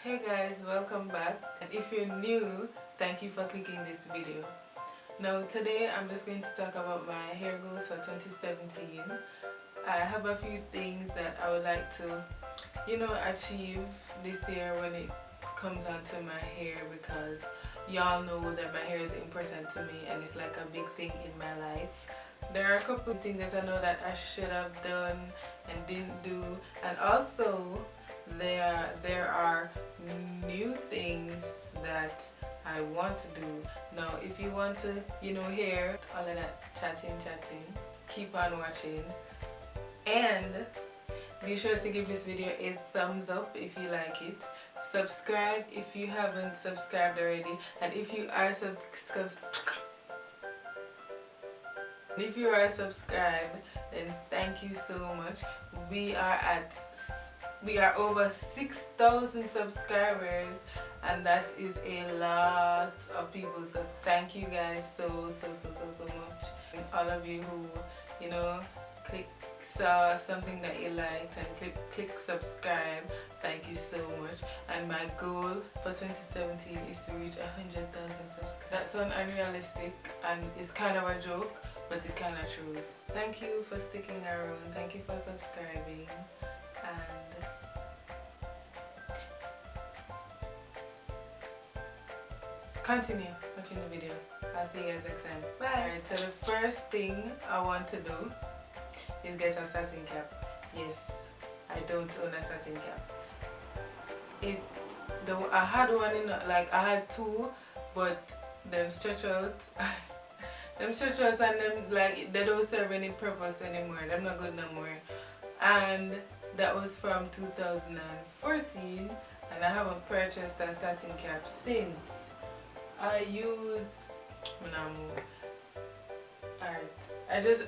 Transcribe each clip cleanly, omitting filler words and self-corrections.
Hey guys, welcome back, and if you're new, thank you for clicking this video. Now today I'm just going to talk about my hair goals for 2017. I have a few things that I would like to, achieve this year when it comes onto my hair, because y'all know that my hair is important to me and it's like a big thing in my life. There are a couple of things that I know that I should have done and didn't do, and also there are new things that I want to do. Now if you want to hear all of that chatting, keep on watching, and be sure to give this video a thumbs up if you like it. Subscribe if you haven't subscribed already, and if you are subscribed, then thank you so much. We are over 6,000 subscribers, and that is a lot of people, so thank you guys so much. And all of you who saw something that you liked and click subscribe, thank you so much. And my goal for 2017 is to reach 100,000 subscribers. That sounds unrealistic and it's kind of a joke, but it's kind of true. Thank you for sticking around, thank you for subscribing, and continue watching the video. I'll see you guys next time. Bye. Alright, so the first thing I want to do is get a satin cap. Yes, I don't own a satin cap. I had one I had two, but them stretch out. Them stretch out and them they don't serve any purpose anymore. They're not good no more. And that was from 2014, and I haven't purchased a satin cap since. I use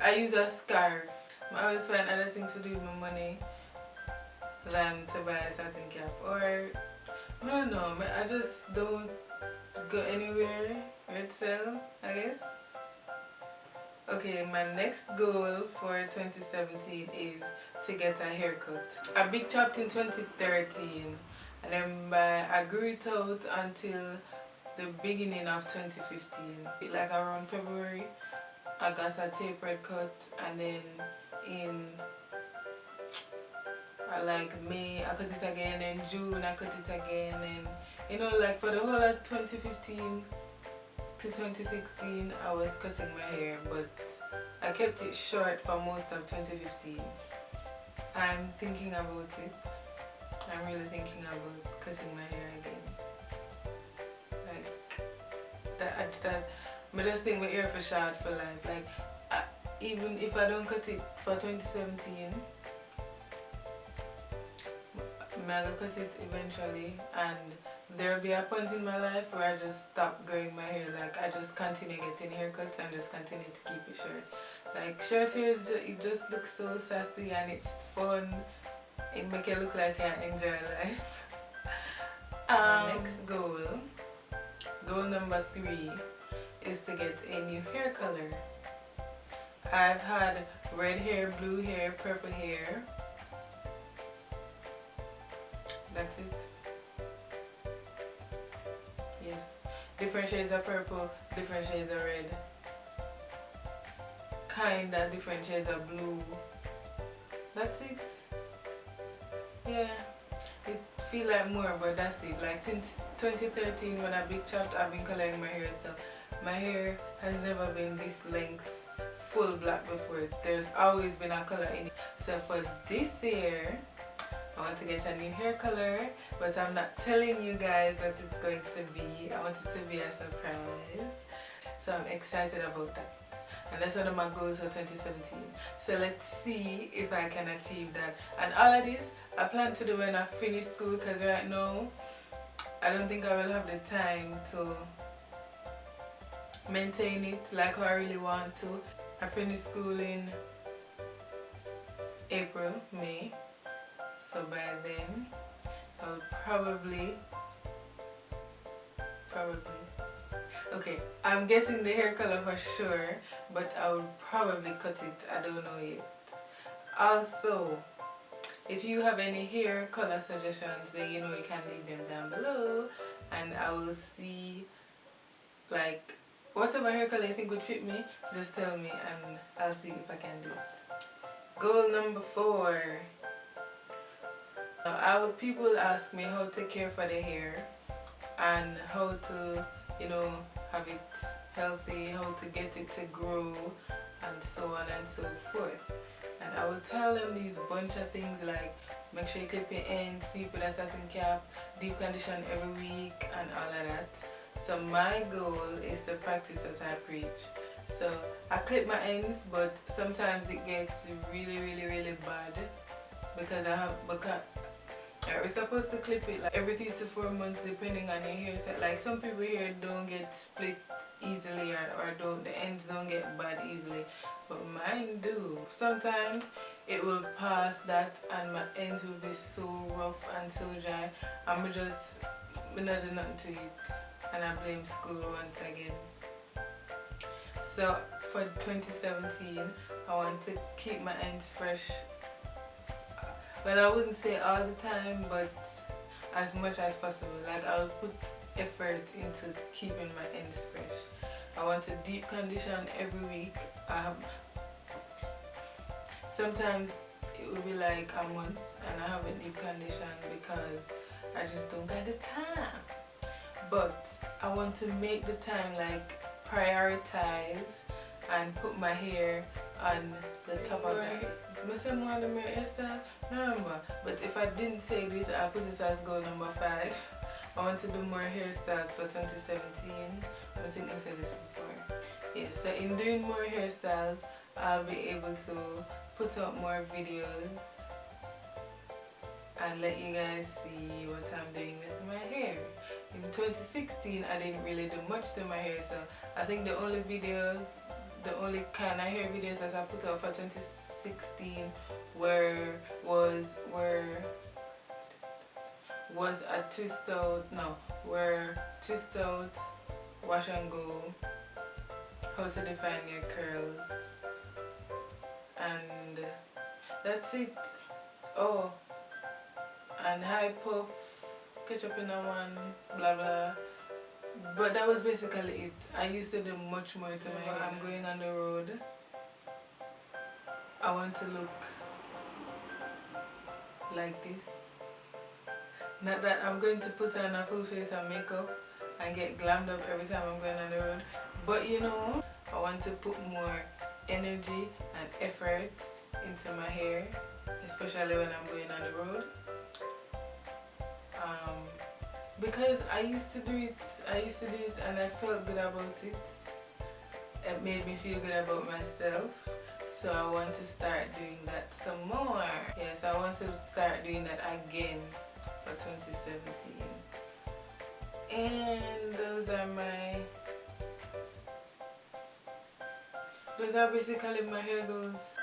I use a scarf. I always find other things to do with my money than to buy a satin cap. Or no, I just don't go anywhere where it's sell, I guess. Okay, my next goal for 2017 is to get a haircut. I big chopped in 2013, and then I grew it out until the beginning of 2015. Like around February, I got a tapered cut, and then in May I cut it again, and June I cut it again, and for the whole of 2015 to 2016 I was cutting my hair, but I kept it short for most of 2015. I'm thinking about it. I'm really thinking about cutting my hair again. I just think my hair for short for life. Even if I don't cut it for 2017, I'm gonna cut it eventually, and there'll be a point in my life where I just stop growing my hair. I just continue getting haircuts and just continue to keep it short. Short hair it just looks so sassy and it's fun. It make it look like I enjoy life. Next goal number 3 is to get a new hair color. I've had red hair, blue hair, purple hair. That's it. Yes. Different shades of purple, different shades of red. Kinda different shades of blue. That's it. Yeah. It feel like more, but that's it. Since 2013 when I big chopped, I've been coloring my hair, so my hair has never been this length full black before. There's always been a color in it. So for this year I want to get a new hair color, but I'm not telling you guys what it's going to be. I want it to be a surprise, so I'm excited about that, and that's one of my goals for 2017. So let's see if I can achieve that. And all of this I plan to do when I finish school, because right now I don't think I will have the time to maintain it like how I really want to. I finish school in April, May, so by then I would probably okay, I'm getting the hair color for sure, but I would probably cut it. I don't know yet. Also, If you have any hair color suggestions, then you know you can leave them down below, and I will see, like, whatever hair color you think would fit me, just tell me and I'll see if I can do it. Goal number 4. People ask me how to care for the hair and how to, you know, have it healthy, how to get it to grow, and so on and so forth. And I will tell them these bunch of things like make sure you clip your ends, sleep with a satin cap, deep condition every week, and all of that. So my goal is to practice as I preach. So I clip my ends, but sometimes it gets really bad because we're supposed to clip it like every 3 to 4 months depending on your hair type. Like some people hair don't get split easily, or the ends don't get bad easily, but mine do. Sometimes it will pass that and my ends will be so rough and so dry. I'm not do nothing to it, and I blame school once again. So for 2017, I want to keep my ends fresh. Well, I wouldn't say all the time, but as much as possible. Like, I'll put effort into keeping my ends fresh. I want to deep condition every week. Sometimes it will be like a month and I haven't deep conditioned because I just don't got the time. But I want to make the time, like, prioritize and put my hair on the top of the head. I the hairstyle? No, remember. But if I didn't say this, I'll put this as goal number 5. I want to do more hairstyles for 2017. I think I said this before. Yes, so in doing more hairstyles, I'll be able to put up more videos and let you guys see what I'm doing with my hair. In 2016, I didn't really do much to my hair, so I think the only kind of hair videos that I put up for 2016 were twist out, wash and go, how to define your curls, and that's it. Oh, and high puff, ketchup in a one, blah blah. But that was basically it. I used to do much more to my hair. I'm going on the road. I want to look like this. Not that I'm going to put on a full face of makeup and get glammed up every time I'm going on the road. But you know, I want to put more energy and effort into my hair, especially when I'm going on the road. Because I used to do it and I felt good about it. It made me feel good about myself. So I want to start doing that some more. Yes, I want to start doing that again for 2017. And those are basically my hair goals.